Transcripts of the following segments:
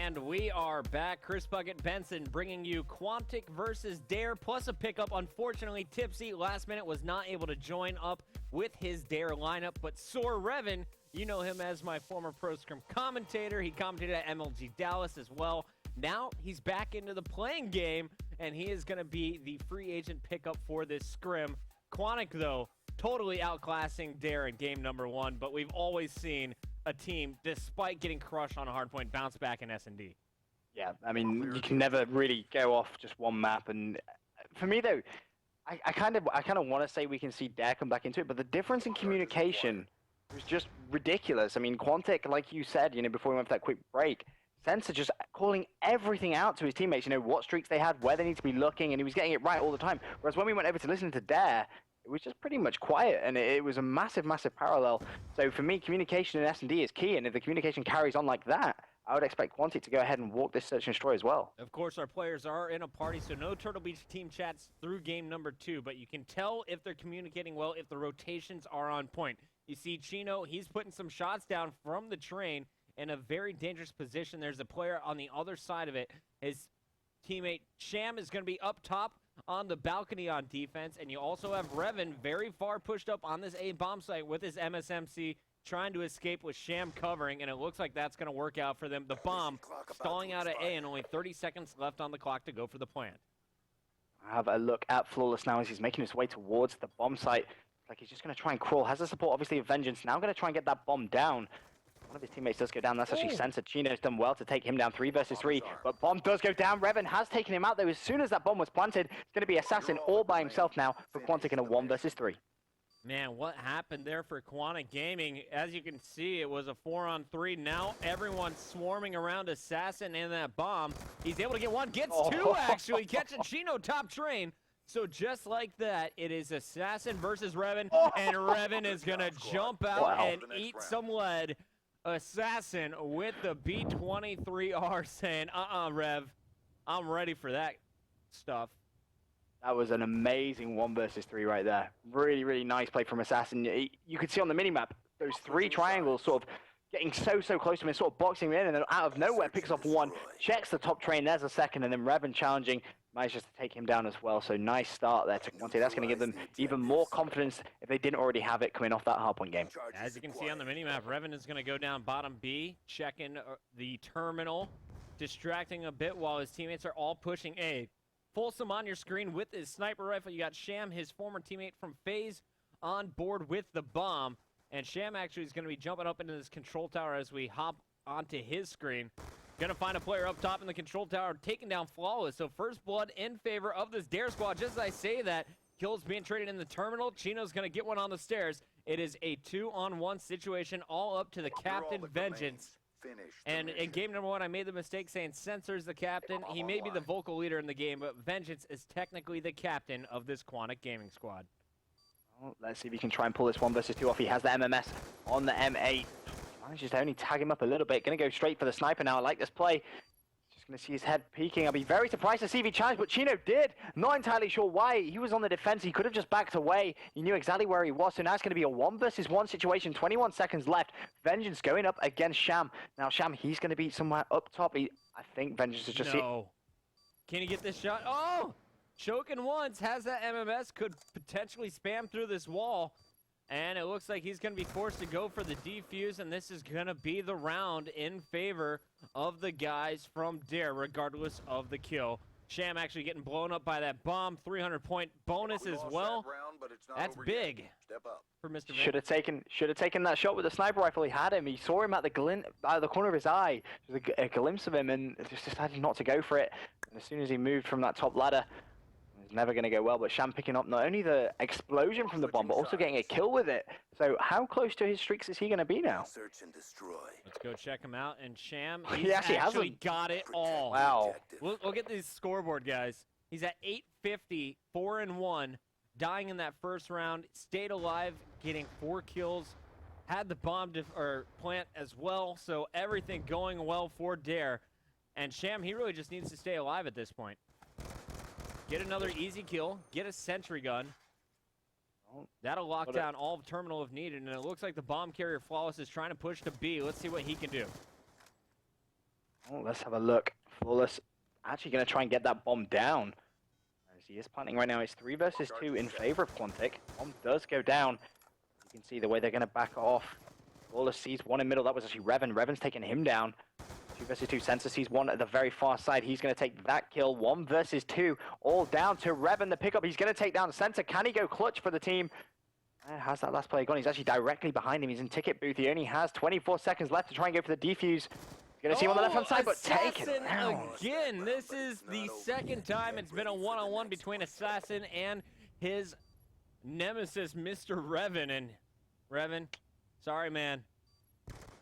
And we are back. Chris Puckett, Benson bringing you Quantic versus Dare, plus a pickup. Unfortunately, Tipsy last minute was not able to join up with his Dare lineup, but Soar Revan, you know him as my former Pro Scrim commentator. He commentated at MLG Dallas as well. Now he's back into the playing game, and he is going to be the free agent pickup for this scrim. Quantic, though, totally outclassing Dare in game number 1, but we've always seen a team, despite getting crushed on a hardpoint, bounce back in S&D. Yeah, I mean, you can never really go off just one map. And for me, though, I kind of want to say we can see Dare come back into it, but the difference in communication was just ridiculous. I mean, Quantic, like you said, before we went for that quick break, Sensor just calling everything out to his teammates, what streaks they had, where they need to be looking, and he was getting it right all the time. Whereas when we went over to listen to Dare, it was just pretty much quiet, and it was a massive, massive parallel. So for me, communication in S&D is key, and if the communication carries on like that, I would expect Quantic to go ahead and walk this search and destroy as well. Of course, our players are in a party, so no Turtle Beach team chats through game number 2, but you can tell if they're communicating well, if the rotations are on point. You see Chino, he's putting some shots down from the train in a very dangerous position. There's a player on the other side of it. His teammate Sham is going to be up top on the balcony on defense, and you also have Revan very far pushed up on this A bomb site with his MSMC trying to escape with Sham covering, and it looks like that's going to work out for them. The bomb stalling out at A, and only 30 seconds left on the clock to go for the plant. Have a look at Flawless now as he's making his way towards the bomb site. Like he's just going to try and crawl. Has the support, obviously, of Vengeance. Now going to try and get that bomb down. One of his teammates does go down. That's actually Sensor. Chino's done well to take him down 3 versus 3. But bomb does go down. Revan has taken him out, though. As soon as that bomb was planted, it's going to be Assassin all by himself now for Quantic in a 1 versus 3. Man, what happened there for Quantic Gaming? As you can see, it was a 4-on-3. Now everyone's swarming around Assassin and that bomb. He's able to get one. Gets 2, actually. Catching Chino top train. So just like that, it is Assassin versus Revan. And Revan is going to jump out and eat some lead. Assassin with the B-23R saying, Rev, I'm ready for that stuff. That was an amazing 1 versus 3 right there. Really, really nice play from Assassin. You could see on the minimap, those 3 triangles sort of getting so close to him and sort of boxing him in, and then out of nowhere picks off 1, checks the top train, there's a second, and then Revan challenging, manages to take him down as well. So nice start there to Quantic. That's going to give them even more confidence if they didn't already have it coming off that hardpoint game. As you can see on the minimap, Revan is going to go down bottom B, checking the terminal, distracting a bit while his teammates are all pushing A. Folsom on your screen with his sniper rifle. You got Sham, his former teammate from FaZe, on board with the bomb. And Sham actually is going to be jumping up into this control tower as we hop onto his screen. Going to find a player up top in the control tower, taking down Flawless. So first blood in favor of this Dare squad. Just as I say that, kills being traded in the terminal. Chino's going to get one on the stairs. It is a 2-on-1 situation, all up to the captain, Vengeance. And in game number 1, I made the mistake saying Sensor's the captain. He may be the vocal leader in the game, but Vengeance is technically the captain of this Quantic Gaming squad. Well, let's see if he can try and pull this 1 versus 2 off. He has the MMS on the M8. Manages to only tag him up a little bit. Going to go straight for the sniper now. I like this play. Just going to see his head peeking. I'll be very surprised to see if he challenged, but Chino did. Not entirely sure why. He was on the defense. He could have just backed away. He knew exactly where he was. So now it's going to be a 1 versus 1 situation. 21 seconds left. Vengeance going up against Sham. Now Sham, he's going to be somewhere up top. I think Vengeance is just... No. Can he get this shot? Oh! Choking once. Has that MMS. Could potentially spam through this wall. And it looks like he's going to be forced to go for the defuse, and this is going to be the round in favor of the guys from Dare, regardless of the kill. Sham actually getting blown up by that bomb, 300-point bonus as well. That's big for Mr. Should have taken that shot with the sniper rifle. He had him. He saw him at the corner of his eye. Just a glimpse of him, and just decided not to go for it. And as soon as he moved from that top ladder, never going to go well, but Sham picking up not only the explosion from the bomb, but also getting a kill with it. So how close to his streaks is he going to be now? Search and destroy. Let's go check him out. And Sham, he actually got it all. Wow. We'll get this scoreboard, guys. He's at 850, 4-1, dying in that first round, stayed alive, getting 4 kills, had the bomb plant as well, so everything going well for Dare. And Sham, he really just needs to stay alive at this point. Get another easy kill. Get a sentry gun. That'll lock down all of terminal if needed. And it looks like the bomb carrier Flawless is trying to push to B. Let's see what he can do. Oh, let's have a look. Flawless actually going to try and get that bomb down. As he is planting right now, it's 3 versus 2 in favor of Quantic. Bomb does go down. You can see the way they're going to back it off. Flawless sees one in middle. That was actually Revan. Revan's taking him down. 2 versus 2. Sensor sees one at the very far side. He's going to take that kill. 1 versus 2. All down to Revan. The pickup. He's going to take down Sensor. Can he go clutch for the team? How's that last player gone? He's actually directly behind him. He's in ticket booth. He only has 24 seconds left to try and go for the defuse. Gonna see him on the left-hand side, but take it down. Again, this is the second time it's been a one-on-one between Assassin and his nemesis, Mr. Revan. And Revan, sorry, man.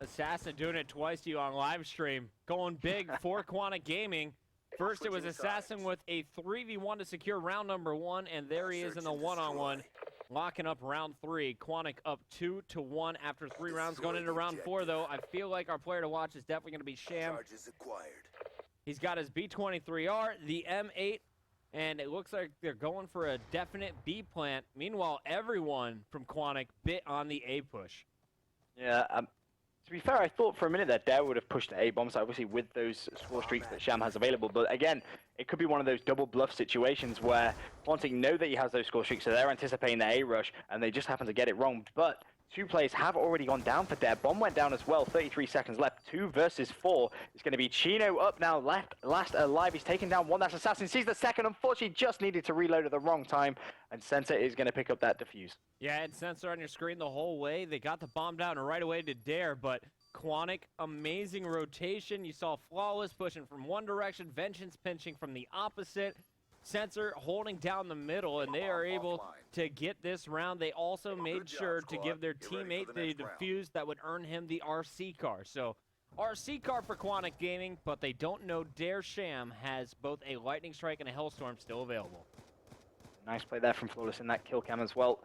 Assassin doing it twice to you on live stream. Going big for Quantic Gaming. First, it was Assassin with a 3v1 to secure round number 1, and there he is in the one-on-one. Locking up round 3. Quantic up 2-1 after 3 rounds. Going into round 4, though, I feel like our player to watch is definitely going to be Sham. He's got his B23R, the M8, and it looks like they're going for a definite B plant. Meanwhile, everyone from Quantic bit on the A push. Yeah, to be fair, I thought for a minute that Dare would have pushed the A-bombs, obviously with those score streaks that Sham has available. But again, it could be one of those double bluff situations where Quantic know that he has those score streaks, so they're anticipating the A-rush, and they just happen to get it wrong. But 2 players have already gone down for Dare. Bomb went down as well, 33 seconds left. 2 versus 4. It's going to be Chino up now, last alive. He's taken down one. That's Assassin. Sees the second. Unfortunately, just needed to reload at the wrong time. And Sensor is going to pick up that defuse. Yeah, it's Sensor on your screen the whole way. They got the bomb down right away to Dare, but Quantic, amazing rotation. You saw Flawless pushing from one direction, Vengeance pinching from the opposite, Sensor holding down the middle, and they are able to get this round. They also made sure to give their teammate the defuse that would earn him the RC car. So RC car for Quantic Gaming, but they don't know Dare Sham has both a Lightning Strike and a Hellstorm still available. Nice play there from Flawless in that kill cam as well.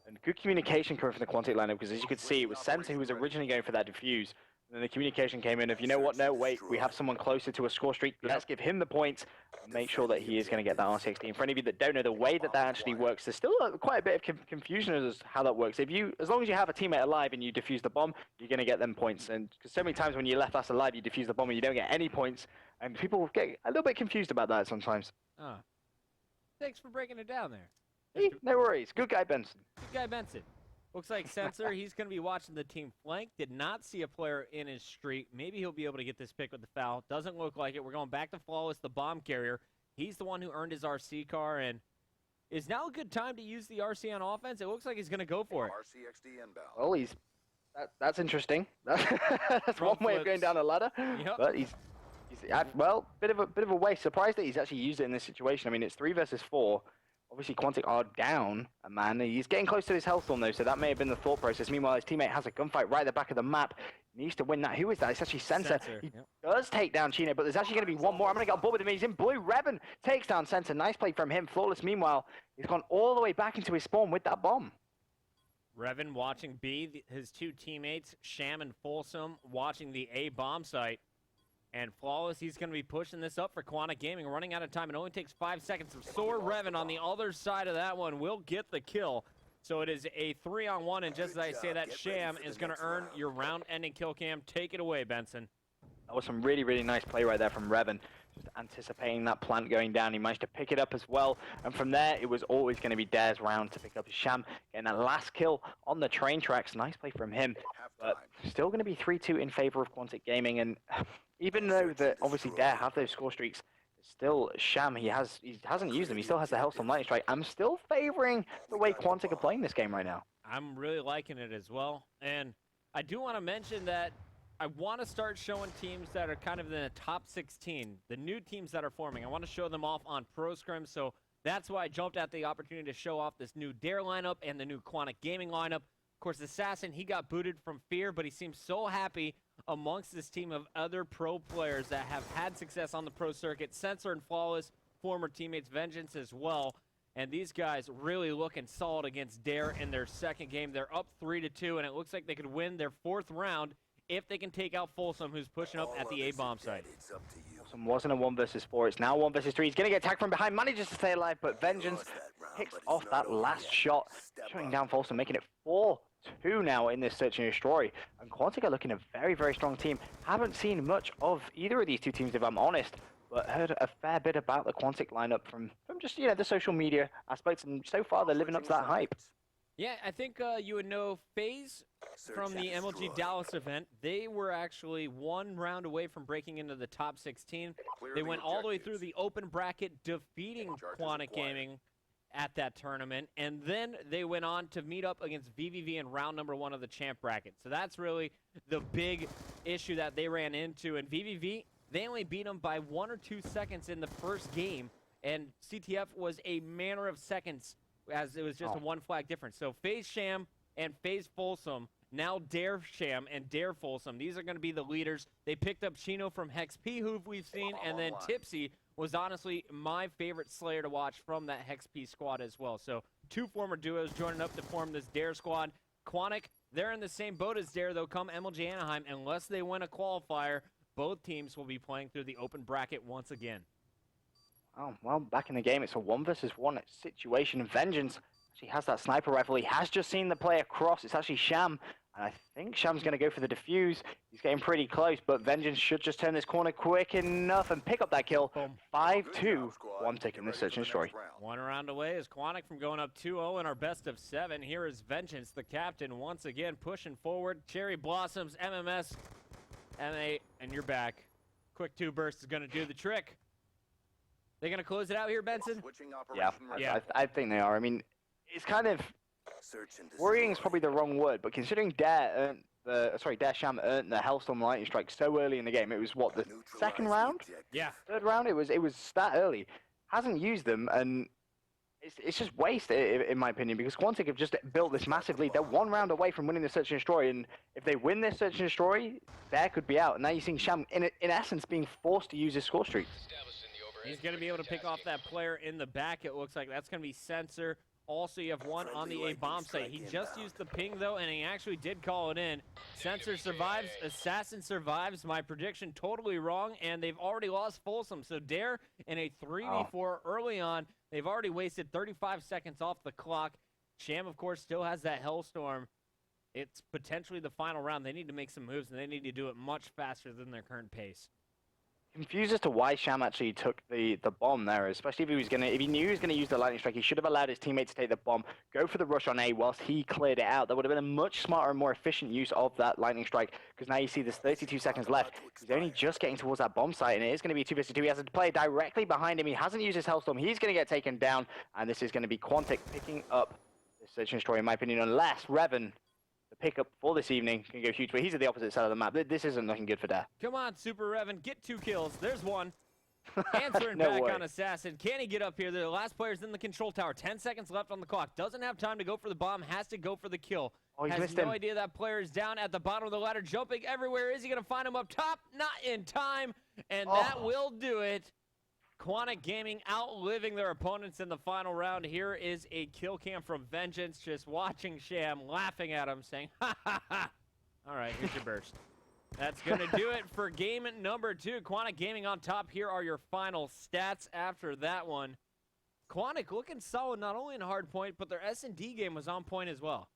And good communication coming from the Quantic lineup, because as you could see, it was Sensor who was originally going for that defuse. And then the communication came in of, you know what, no, wait, we have someone closer to a score streak. Let's give him the points and make sure that he is going to get that R16. And for any of you that don't know the way that that actually works, there's still quite a bit of confusion as to how that works. As long as you have a teammate alive and you defuse the bomb, you're going to get them points. And because so many times when you're left us alive, you defuse the bomb and you don't get any points. And people get a little bit confused about that sometimes. Thanks for breaking it down there. No worries. Good guy, Benson. Good guy, Benson. Looks like Sensor, he's going to be watching the team flank. Did not see a player in his street. Maybe he'll be able to get this pick with the foul. Doesn't look like it. We're going back to Flawless, the bomb carrier. He's the one who earned his RC car, and is now a good time to use the RC on offense? It looks like he's going to go for it. Well, that's interesting. That's one way of going down a ladder. Yep. But he's well, bit of a waste. Surprised that he's actually used it in this situation. I mean, it's 3 versus 4. Obviously, Quantic are down a man. He's getting close to his Hellstorm, though, so that may have been the thought process. Meanwhile, his teammate has a gunfight right at the back of the map. He needs to win that. Who is that? It's actually Sensor. He does take down Chino, but there's actually going to be one more. I'm going to get on board with him. He's in blue. Revan takes down Sensor. Nice play from him. Flawless, meanwhile, he's gone all the way back into his spawn with that bomb. Revan watching B, his 2 teammates, Sham and Folsom, watching the A bomb site. And Flawless, he's going to be pushing this up for Quantic Gaming, running out of time. It only takes 5 seconds. So Soar Revan on the other side of that one will get the kill. So it is a 3-on-1, and just as I say that, Sham is going to earn your round-ending kill cam. Take it away, Benson. That was some really, really nice play right there from Revan. Just anticipating that plant going down. He managed to pick it up as well. And from there, it was always going to be Dare's round to pick up his Sham. Getting that last kill on the train tracks. Nice play from him. But still going to be 3-2 in favor of Quantic Gaming. And even though that obviously Dare have those score streaks, still Sham, he hasn't used them. He still has the Hellstorm Lightning Strike. I'm still favoring the way Quantic are playing this game right now. I'm really liking it as well. And I do want to mention that I want to start showing teams that are kind of in the top 16, the new teams that are forming. I want to show them off on Pro Scrims, so that's why I jumped at the opportunity to show off this new Dare lineup and the new Quantic Gaming lineup. Of course, Assassin, he got booted from Fear, but he seems so happy amongst this team of other pro players that have had success on the pro circuit. Sensor and Flawless, former teammates, Vengeance as well. And these guys really looking solid against Dare in their second game. They're up 3-2, and it looks like they could win their 4th round if they can take out Folsom, who's pushing up at the A-bomb site. Folsom wasn't a 1 versus 4. It's now 1 versus 3. He's going to get attacked from behind. Manages to stay alive, but Vengeance picks off that last shot, shutting down Folsom, making it 4 2 now in this search and destroy. And Quantic are looking a very, very strong team. Haven't seen much of either of these two teams, if I'm honest, but heard a fair bit about the Quantic lineup from just, the social media aspects, and so far they're living up to that hype. Yeah, I think you would know FaZe from the MLG Dallas event. They were actually 1 round away from breaking into the top 16. They went all the way through the open bracket, defeating Quantic Gaming at that tournament, and then they went on to meet up against VVV in round number 1 of the champ bracket. So that's really the big issue that they ran into. And VVV, they only beat them by 1 or 2 seconds in the first game, and CTF was a matter of seconds, as it was just a 1 flag difference. So FaZe Sham and FaZe Folsom, now Dare Sham and Dare Folsom, these are going to be the leaders. They picked up Chino from Hex P, who we've seen, and then Tipsy was honestly my favorite Slayer to watch from that Hex P squad as well. So 2 former duos joining up to form this Dare squad. Quantic, they're in the same boat as Dare, though, come MLG Anaheim. Unless they win a qualifier, both teams will be playing through the open bracket once again. Oh, well, back in the game, it's a 1 versus 1 situation. Vengeance actually has that sniper rifle. He has just seen the player cross. It's actually Sham, and I think Sham's going to go for the defuse. He's getting pretty close, but Vengeance should just turn this corner quick enough and pick up that kill. 5-2, Quantic in this search and destroy. 1 round away is Quantic from going up 2-0 in our best of 7. Here is Vengeance, the captain, once again pushing forward. Cherry Blossoms, MMS, MA, and you're back. Quick 2 burst is going to do the trick. They're going to close it out here, Benson? Yeah, I think they are. I mean, it's kind of worrying is probably the wrong word, but considering Dare Sham earned the Hellstorm Lightning Strike so early in the game, it was what, the 2nd round? Yeah. 3rd round? It was that early. Hasn't used them, and it's just waste, in my opinion, because Quantic have just built this massive lead. They're 1 round away from winning the search and destroy, and if they win this search and destroy, Dare could be out. And now you're seeing Sham, in essence, being forced to use his score streak. He's going to be able to pick off that player in the back, it looks like. That's going to be Sensor. Also, you have 1 on the A bomb site. He just used the ping, though, and he actually did call it in. Sensor survives. Assassin survives. My prediction totally wrong, and they've already lost Folsom. So Dare in a 3v4 early on. They've already wasted 35 seconds off the clock. Sham, of course, still has that Hellstorm. It's potentially the final round. They need to make some moves, and they need to do it much faster than their current pace. Confused as to why Sham actually took the bomb there, especially if he knew he was gonna use the lightning strike. He should have allowed his teammate to take the bomb, go for the rush on A whilst he cleared it out. That would have been a much smarter and more efficient use of that lightning strike, because now you see there's 32 seconds left. He's only just getting towards that bomb site, and it is going to be a 2 versus 2. He has to play directly behind him. He hasn't used his Hellstorm. He's going to get taken down, and this is going to be Quantic picking up the search and destroy, in my opinion, unless Revan, the pickup for this evening, can go huge, but he's at the opposite side of the map. This isn't looking good for Dare. Come on, Super Revan, get 2 kills. There's 1. Answering No back way. on Assassin. Can he get up here? The last player's in the control tower. 10 seconds left on the clock. Doesn't have time to go for the bomb. Has to go for the kill. Oh, he's has missed no him. idea that player is down at the bottom of the ladder, jumping everywhere. Is he going to find him up top? Not in time. And that will do it. Quantic Gaming outliving their opponents in the final round. Here is a kill cam from Vengeance, just watching Sham, laughing at him, saying, ha, ha, ha. All right, here's your burst. That's going to do it for game number 2. Quantic Gaming on top. Here are your final stats after that one. Quantic looking solid, not only in hard point, but their S&D game was on point as well.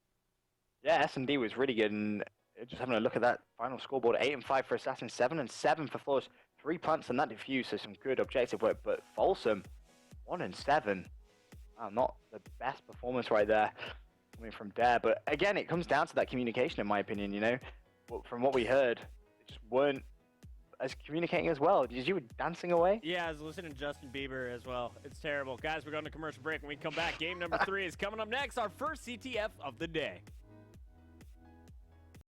Yeah, S&D was really good, and just having a look at that final scoreboard, 8 and 5 for Assassin, 7 and 7 for Flawless, 3 plants and that diffuse, so some good objective work, but Folsom, 1 and 7. Wow, not the best performance right there coming from Dare, but again, it comes down to that communication, in my opinion, you know? From what we heard, they just weren't as communicating as well. You were dancing away? Yeah, I was listening to Justin Bieber as well. It's terrible. Guys, we're going to commercial break. When we come back, game number 3 is coming up next, our first CTF of the day.